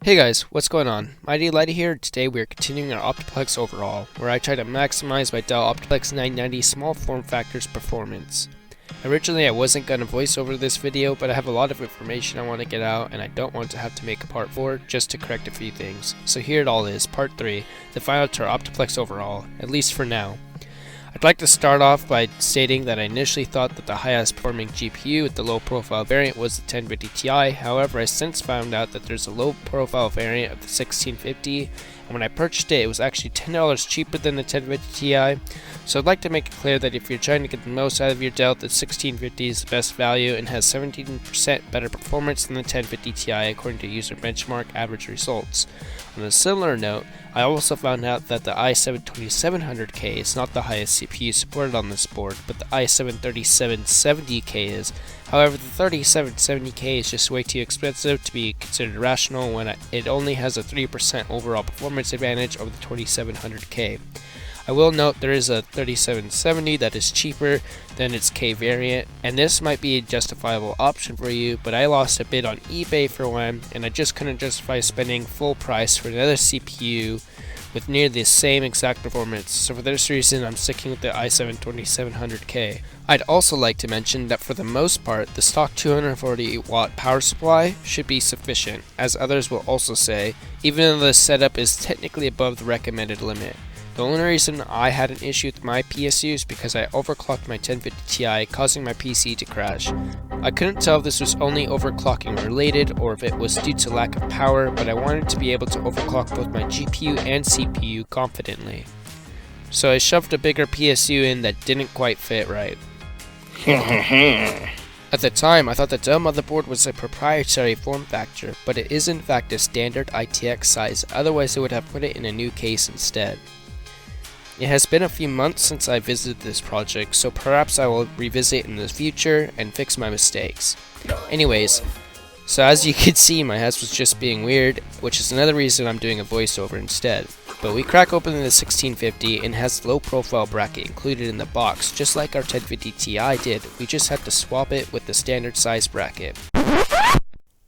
Hey guys, what's going on? Mighty Lighty here. Today we are continuing our Optiplex Overhaul, where I try to maximize my Dell Optiplex 990 small form factor's performance. Originally I wasn't going to voice over this video, but I have a lot of information I want to get out and I don't want to have to make a part 4 just to correct a few things. So here it all is, part 3, the final to our Optiplex Overhaul, at least for now. I'd like to start off by stating that I initially thought that the highest performing GPU with the low profile variant was the 1050 Ti, however I since found out that there's a low profile variant of the 1650, and when I purchased it, it was actually $10 cheaper than the 1050 Ti, so I'd like to make it clear that if you're trying to get the most out of your Dell, the 1650 is the best value and has 17% better performance than the 1050 Ti according to user benchmark average results. On a similar note, I also found out that the i7-2700K is not the highest CPU supported on this board, but the i7-3770K is. However, the 3770K is just way too expensive to be considered rational when it only has a 3% overall performance advantage over the 2700K. I will note there is a 3770 that is cheaper than its K variant, and this might be a justifiable option for you, but I lost a bid on eBay for one, and I just couldn't justify spending full price for another CPU with near the same exact performance, so for this reason I'm sticking with the i7-2700K. I'd also like to mention that for the most part, the stock 240 watt power supply should be sufficient, as others will also say, even though the setup is technically above the recommended limit. The only reason I had an issue with my PSU is because I overclocked my 1050 Ti, causing my PC to crash. I couldn't tell if this was only overclocking related or if it was due to lack of power, but I wanted to be able to overclock both my GPU and CPU confidently. So I shoved a bigger PSU in that didn't quite fit right. At the time, I thought the Dell motherboard was a proprietary form factor, but it is in fact a standard ITX size, otherwise I would have put it in a new case instead. It has been a few months since I visited this project, so perhaps I will revisit in the future and fix my mistakes. Anyways, so as you can see, my house was just being weird, which is another reason I'm doing a voiceover instead. But we crack open the 1650 and it has the low profile bracket included in the box, just like our 1050 Ti did. We just had to swap it with the standard size bracket.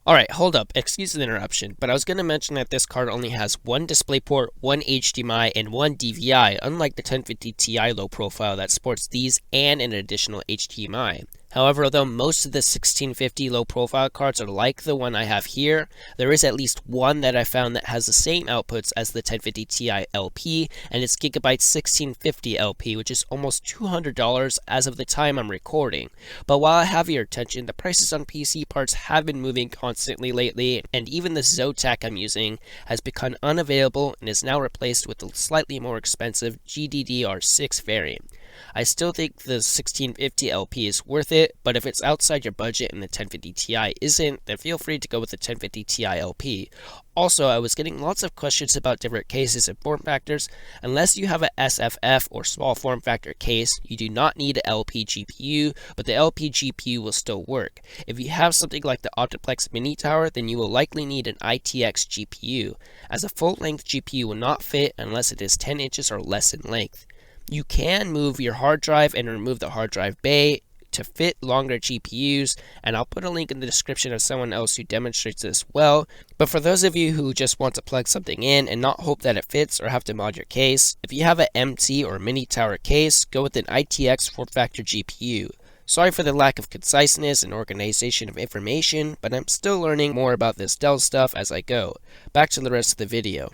Alright, hold up, excuse the interruption, but I was going to mention that this card only has one DisplayPort, one HDMI, and one DVI, unlike the 1050 Ti low profile that sports these and an additional HDMI. However, although most of the 1650 low profile cards are like the one I have here, there is at least one that I found that has the same outputs as the 1050 Ti LP, and it's Gigabyte 1650 LP, which is almost $200 as of the time I'm recording. But while I have your attention, the prices on PC parts have been moving constantly lately, and even the Zotac I'm using has become unavailable and is now replaced with the slightly more expensive GDDR6 variant. I still think the 1650 LP is worth it, but if it's outside your budget and the 1050 Ti isn't, then feel free to go with the 1050 Ti LP. Also, I was getting lots of questions about different cases and form factors. Unless you have a SFF or small form factor case, you do not need an LP GPU, but the LP GPU will still work. If you have something like the Optiplex Mini Tower, then you will likely need an ITX GPU, as a full-length GPU will not fit unless it is 10 inches or less in length. You can move your hard drive and remove the hard drive bay to fit longer GPUs, and I'll put a link in the description of someone else who demonstrates this well. But for those of you who just want to plug something in and not hope that it fits or have to mod your case, if you have an MT or Mini Tower case, go with an ITX form factor GPU. Sorry for the lack of conciseness and organization of information, but I'm still learning more about this Dell stuff as I go. Back to the rest of the video.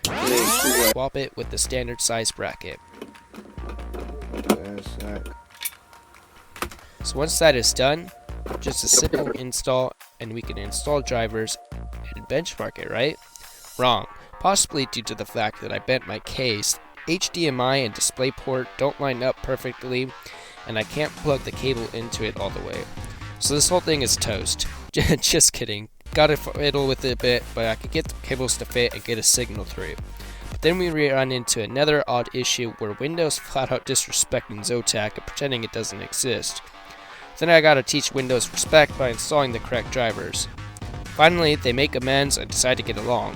Swap it with the standard size bracket. So once that is done, just a simple install and we can install drivers and benchmark it, right? Wrong. Possibly due to the fact that I bent my case, HDMI and DisplayPort don't line up perfectly and I can't plug the cable into it all the way. So this whole thing is toast. Just kidding. Gotta fiddle with it a bit, but I could get the cables to fit and get a signal through. But then we run into another odd issue where Windows flat out disrespecting Zotac and pretending it doesn't exist. Then I gotta teach Windows respect by installing the correct drivers. Finally, they make amends and decide to get along.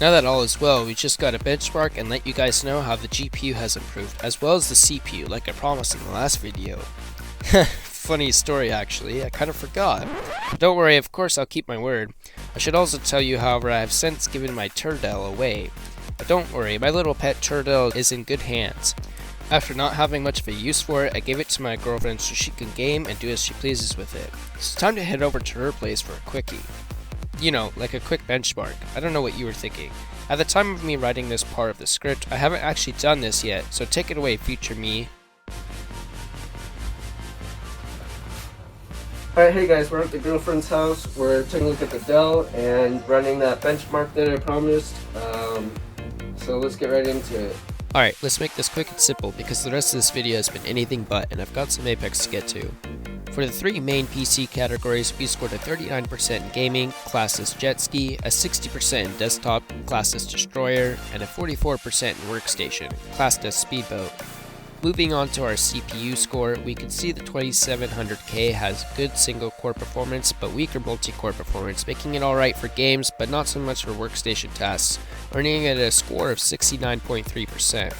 Now that all is well, we just gotta benchmark and let you guys know how the GPU has improved, as well as the CPU, like I promised in the last video. Funny story actually, I kind of forgot. Don't worry, of course I'll keep my word. I should also tell you, however, I have since given my Dell away. But don't worry, my little pet Dell is in good hands. After not having much of a use for it, I gave it to my girlfriend so she can game and do as she pleases with it. It's time to head over to her place for a quickie. You know, like a quick benchmark. I don't know what you were thinking. At the time of me writing this part of the script, I haven't actually done this yet, so take it away, future me. Alright, hey guys, we're at the girlfriend's house. We're taking a look at the Dell and running that benchmark that I promised. So let's get right into it. Alright, let's make this quick and simple because the rest of this video has been anything but, and I've got some Apex to get to. For the three main PC categories, we scored a 39% in gaming, classed as Jet Ski, a 60% in desktop, classed as Destroyer, and a 44% in workstation, classed as Speedboat. Moving on to our CPU score, we can see the 2700K has good single core performance but weaker multi-core performance, making it alright for games but not so much for workstation tasks, earning it a score of 69.3%.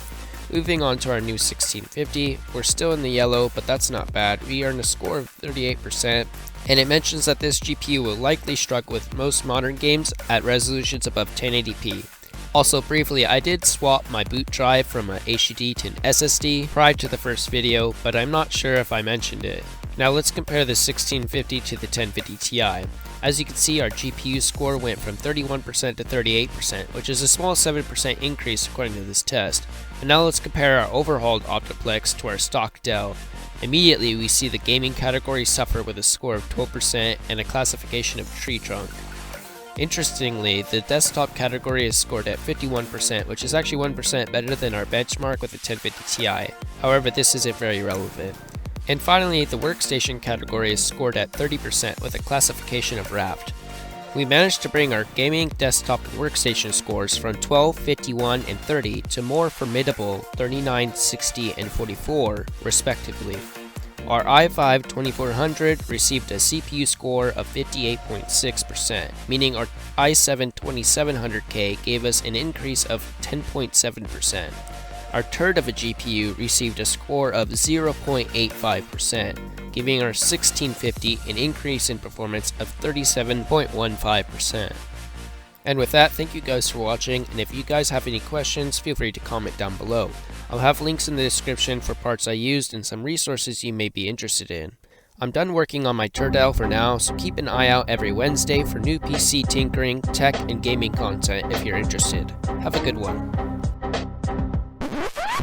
Moving on to our new 1650, we're still in the yellow, but that's not bad. We earned a score of 38%, and it mentions that this GPU will likely struggle with most modern games at resolutions above 1080p. Also briefly, I did swap my boot drive from an HDD to an SSD prior to the first video, but I'm not sure if I mentioned it. Now let's compare the 1650 to the 1050 Ti. As you can see, our GPU score went from 31% to 38%, which is a small 7% increase according to this test. And now let's compare our overhauled Optiplex to our stock Dell. Immediately we see the gaming category suffer with a score of 12% and a classification of tree trunk. Interestingly, the desktop category is scored at 51%, which is actually 1% better than our benchmark with the 1050 Ti. However, this isn't very relevant. And finally, the workstation category is scored at 30% with a classification of Raft. We managed to bring our gaming, desktop, and workstation scores from 12, 51, and 30 to more formidable 39, 60, and 44, respectively. Our i5-2400 received a CPU score of 58.6%, meaning our i7-2700K gave us an increase of 10.7%. Our turd of a GPU received a score of 0.85%, giving our 1650 an increase in performance of 37.15%. And with that, thank you guys for watching, and if you guys have any questions, feel free to comment down below. I'll have links in the description for parts I used and some resources you may be interested in. I'm done working on my Dell for now, so keep an eye out every Wednesday for new PC tinkering, tech, and gaming content if you're interested. Have a good one.